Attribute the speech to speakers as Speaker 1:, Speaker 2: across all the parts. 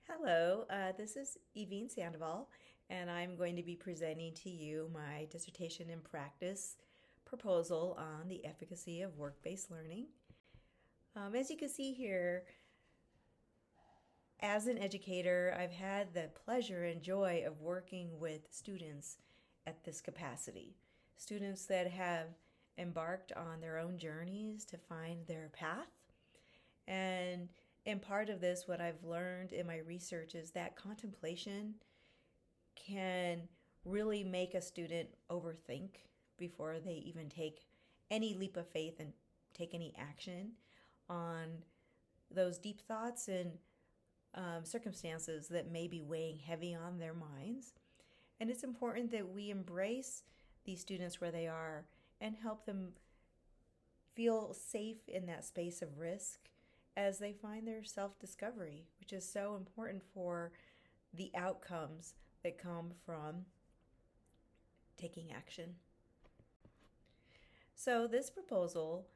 Speaker 1: Hello, this is Evine Sandoval, and I'm going to be presenting to you my dissertation in practice proposal on the efficacy of work-based learning. As you can see here, as an educator, I've had the pleasure and joy of working with students at this capacity. Students that have embarked on their own journeys to find their path. And in part of this, what I've learned in my research is that contemplation can really make a student overthink before they even take any leap of faith and take any action on those deep thoughts and circumstances that may be weighing heavy on their minds. And it's important that we embrace these students where they are and help them feel safe in that space of risk as they find their self-discovery, which is so important for the outcomes that come from taking action. So this proposal,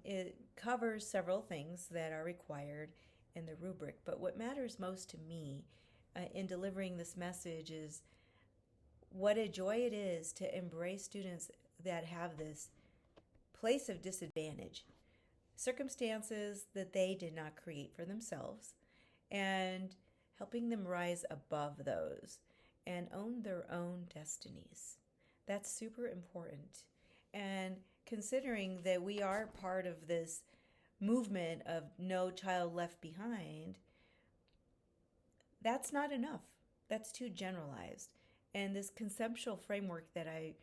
Speaker 1: it covers several things that are required in the rubric, but what matters most to me in delivering this message is what a joy it is to embrace students that have this place of disadvantage, circumstances that they did not create for themselves, and helping them rise above those and own their own destinies. That's super important. And considering that we are part of this movement of no child left behind, that's not enough. That's too generalized. And this conceptual framework that I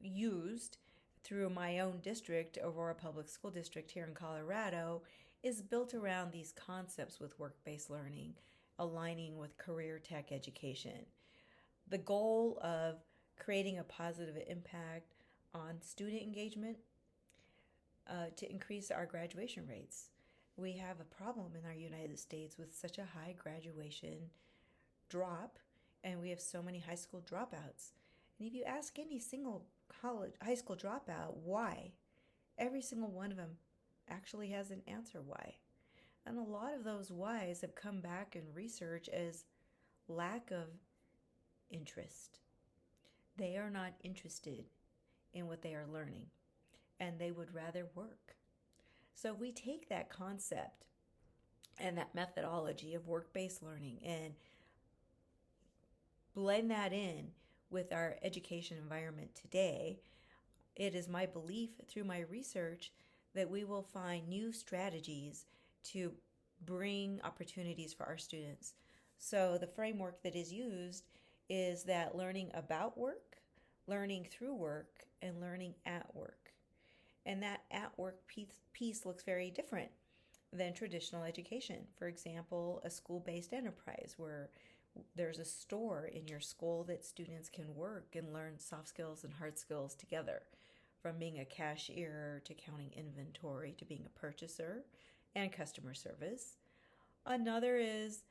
Speaker 1: used through my own district, Aurora Public School District here in Colorado, is built around these concepts with work-based learning, aligning with career tech education. The goal of creating a positive impact on student engagement to increase our graduation rates. We have a problem in our United States with such a high graduation drop, and we have so many high school dropouts. And if you ask any single high school dropout why, every single one of them actually has an answer why. And a lot of those whys have come back in research as lack of interest. They are not interested in what they are learning, and they would rather work. So we take that concept and that methodology of work-based learning and blend that in with our education environment today. It is my belief through my research that we will find new strategies to bring opportunities for our students. So the framework that is used is that learning about work, learning through work, and learning at work. And that at work piece looks very different than traditional education. For example, a school-based enterprise where there's a store in your school that students can work and learn soft skills and hard skills together, from being a cashier to counting inventory to being a purchaser and customer service. Another is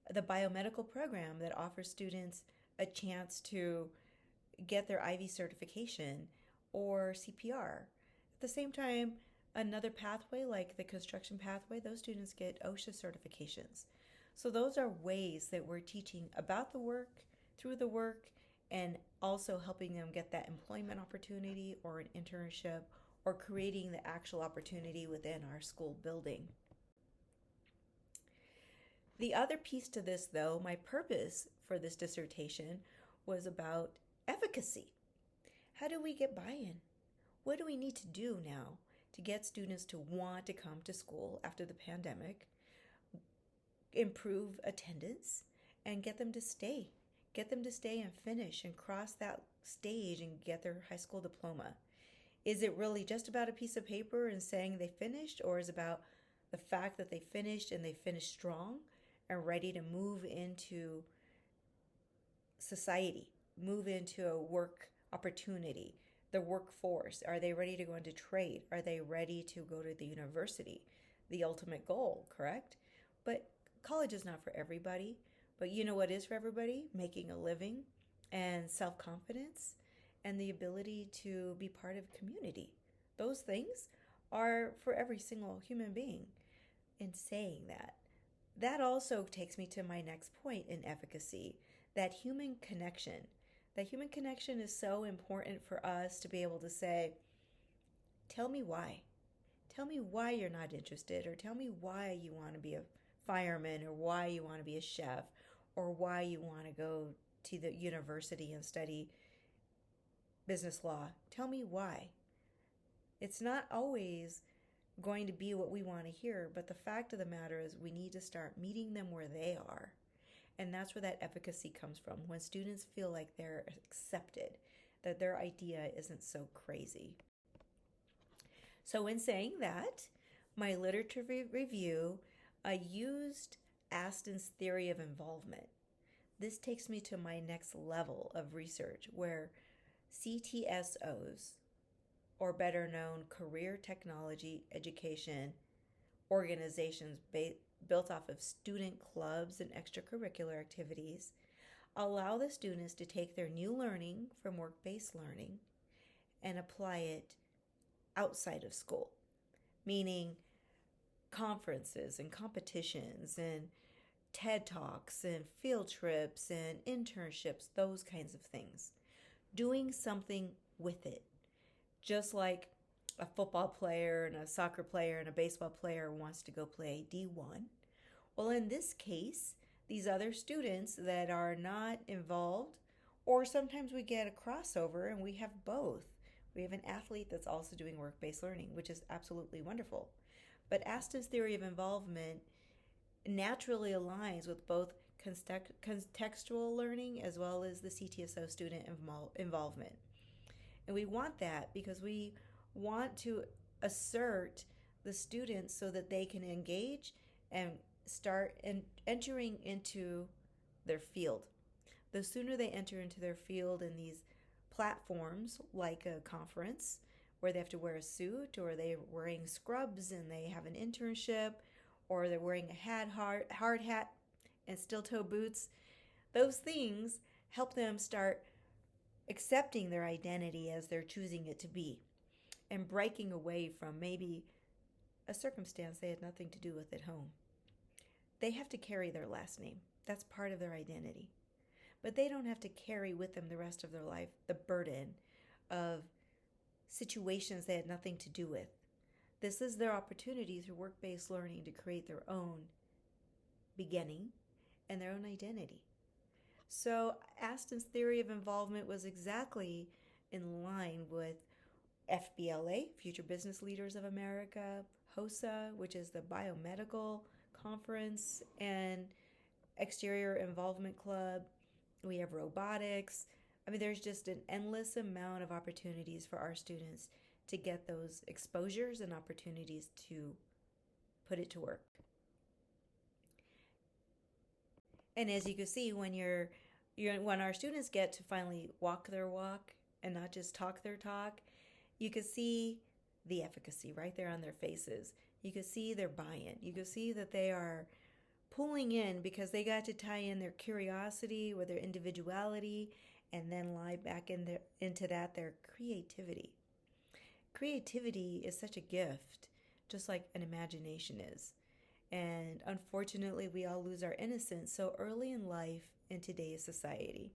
Speaker 1: the biomedical program that offers students a chance to get their IV certification or CPR. At the same time, another pathway like the construction pathway, those students get OSHA certifications. So those are ways that we're teaching about the work, through the work, and also helping them get that employment opportunity or an internship or creating the actual opportunity within our school building. The other piece to this, though, my purpose for this dissertation was about efficacy. How do we get buy-in? What do we need to do now to get students to want to come to school after the pandemic, improve attendance, and get them to stay? Get them to stay and finish and cross that stage and get their high school diploma. Is it really just about a piece of paper and saying they finished, or is it about the fact that they finished and they finished strong and ready to move into society, move into a work opportunity, the workforce? Are they ready to go into trade? Are they ready to go to the university? The ultimate goal, correct? But college is not for everybody. But you know what is for everybody? Making a living and self-confidence and the ability to be part of community. Those things are for every single human being. In saying that, That also takes me to my next point in efficacy, that human connection. That human connection is so important for us to be able to say, tell me why. Tell me why you're not interested, or tell me why you want to be a fireman, or why you want to be a chef, or why you want to go to the university and study business law. Tell me why. It's not always going to be what we want to hear, but the fact of the matter is we need to start meeting them where they are. And that's where that efficacy comes from, when students feel like they're accepted, that their idea isn't so crazy. So in saying that, my literature review, I used Aston's theory of involvement. This takes me to my next level of research, where CTSOs, or better known career technology education organizations built off of student clubs and extracurricular activities, allow the students to take their new learning from work-based learning and apply it outside of school, meaning conferences and competitions and TED Talks and field trips and internships, those kinds of things. Doing something with it. Just like a football player and a soccer player and a baseball player wants to go play D1. Well, in this case, these other students that are not involved, or sometimes we get a crossover and we have both. We have an athlete that's also doing work-based learning, which is absolutely wonderful. But Aston's theory of involvement naturally aligns with both contextual learning as well as the CTSO student involvement. And we want that because we want to assert the students so that they can engage and start entering into their field. The sooner they enter into their field in these platforms like a conference where they have to wear a suit, or they're wearing scrubs and they have an internship, or they're wearing a hard hat and steel-toe boots, those things help them start accepting their identity as they're choosing it to be, and breaking away from maybe a circumstance they had nothing to do with at home. They have to carry their last name. That's part of their identity. But they don't have to carry with them the rest of their life the burden of situations they had nothing to do with. This is their opportunity through work-based learning to create their own beginning and their own identity. So Aston's theory of involvement was exactly in line with FBLA, Future Business Leaders of America, HOSA, which is the Biomedical Conference and Exterior Involvement Club. We have robotics. I mean, there's just an endless amount of opportunities for our students to get those exposures and opportunities to put it to work. And as you can see, when our students get to finally walk their walk and not just talk their talk, you can see the efficacy right there on their faces. You can see their buy-in. You can see that they are pulling in because they got to tie in their curiosity with their individuality, and then lie back into that their creativity. Creativity is such a gift, just like an imagination is. And unfortunately, we all lose our innocence so early in life in today's society.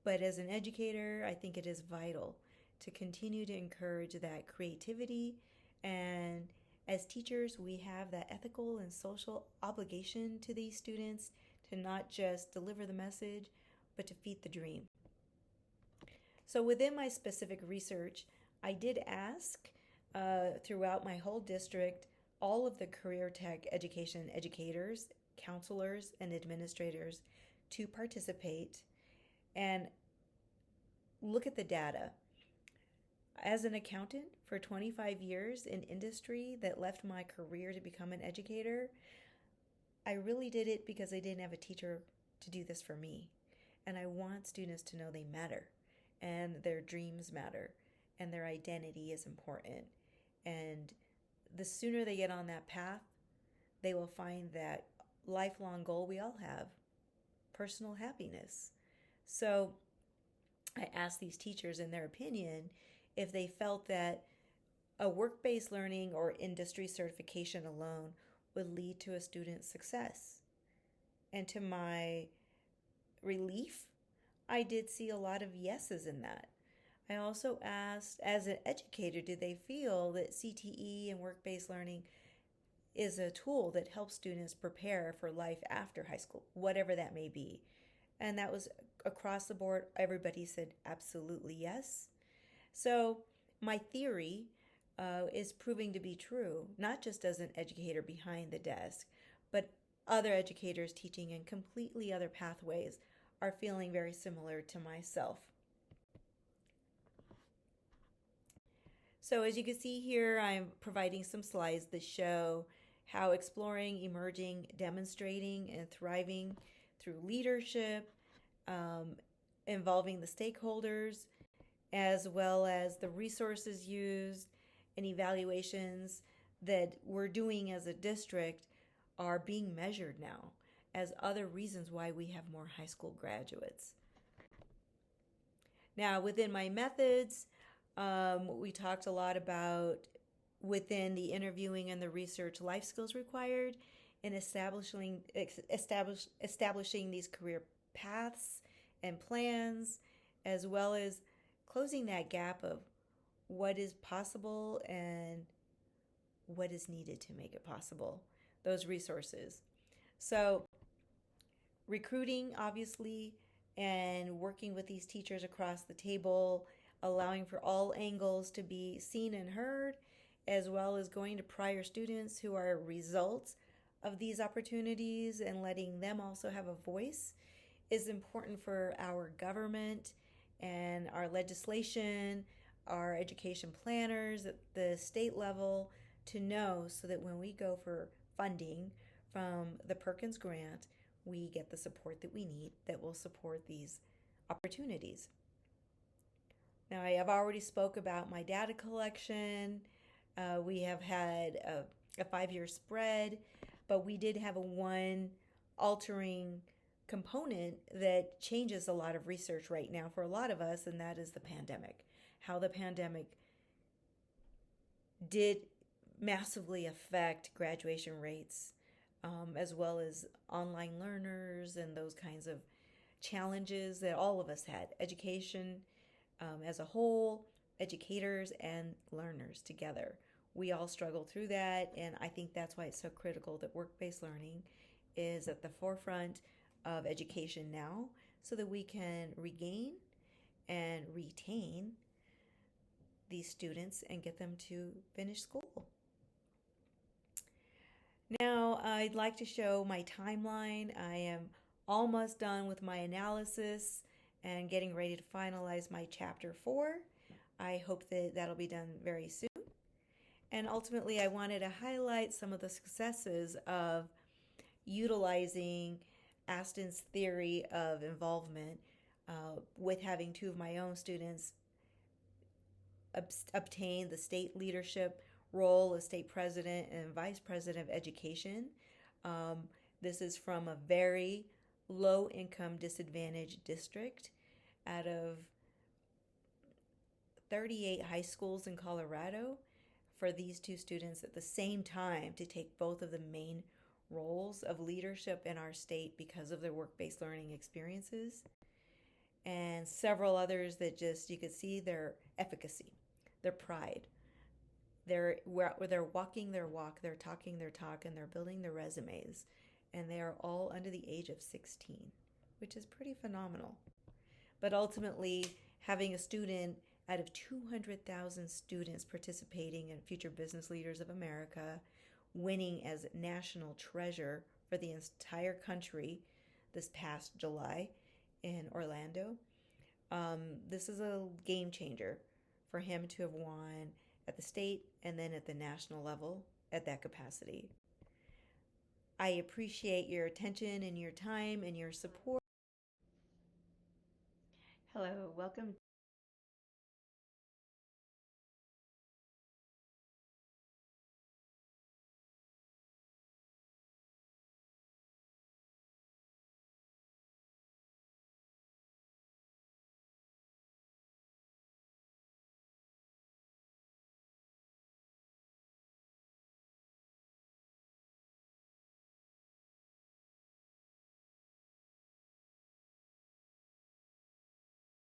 Speaker 1: But as an educator, I think it is vital to continue to encourage that creativity. And as teachers, we have that ethical and social obligation to these students to not just deliver the message, but to feed the dream. So within my specific research, I did ask throughout my whole district all of the career tech education educators, counselors, and administrators to participate and look at the data. As an accountant for 25 years in industry that left my career to become an educator, I really did it because I didn't have a teacher to do this for me. And I want students to know they matter, and their dreams matter, and their identity is important. And the sooner they get on that path, they will find that lifelong goal we all have, personal happiness. So I asked these teachers, in their opinion, if they felt that a work-based learning or industry certification alone would lead to a student's success. And to my relief, I did see a lot of yeses in that. I also asked, as an educator, did they feel that CTE and work-based learning is a tool that helps students prepare for life after high school, whatever that may be? And that was across the board. Everybody said absolutely yes. So my theory is proving to be true, not just as an educator behind the desk, but other educators teaching in completely other pathways are feeling very similar to myself. So as you can see here, I'm providing some slides that show how exploring, emerging, demonstrating, and thriving through leadership, involving the stakeholders, as well as the resources used and evaluations that we're doing as a district are being measured now as other reasons why we have more high school graduates. Now, within my methods, we talked a lot about within the interviewing and the research life skills required in establishing these career paths and plans, as well as closing that gap of what is possible and what is needed to make it possible, those resources. So recruiting, obviously, and working with these teachers across the table, allowing for all angles to be seen and heard, as well as going to prior students who are results of these opportunities and letting them also have a voice is important for our government and our legislation, our education planners at the state level to know, so that when we go for funding from the Perkins Grant, we get the support that we need that will support these opportunities. Now, I have already spoke about my data collection. We have had a 5-year spread, but we did have a one altering component that changes a lot of research right now for a lot of us, and that is the pandemic. How the pandemic did massively affect graduation rates, as well as online learners and those kinds of challenges that all of us had. Education as a whole, educators and learners together. We all struggled through that, and I think that's why it's so critical that work-based learning is at the forefront of education now, so that we can regain and retain these students and get them to finish school. Now, I'd like to show my timeline. I am almost done with my analysis and getting ready to finalize my chapter 4. I hope that that'll be done very soon. And ultimately, I wanted to highlight some of the successes of utilizing Aston's theory of involvement with having 2 of my own students obtain the state leadership role as state president and vice president of education. This is from a very low-income disadvantaged district out of 38 high schools in Colorado. For these 2 students at the same time to take both of the main roles of leadership in our state because of their work-based learning experiences, and several others that just, you could see their efficacy, their pride. They're walking their walk, they're talking their talk, and they're building their resumes. And they are all under the age of 16, which is pretty phenomenal. But ultimately, having a student out of 200,000 students participating in Future Business Leaders of America, winning as national treasure for the entire country this past July in Orlando, this is a game changer for him to have won at the state and then at the national level at that capacity. I appreciate your attention and your time and your support. Hello, welcome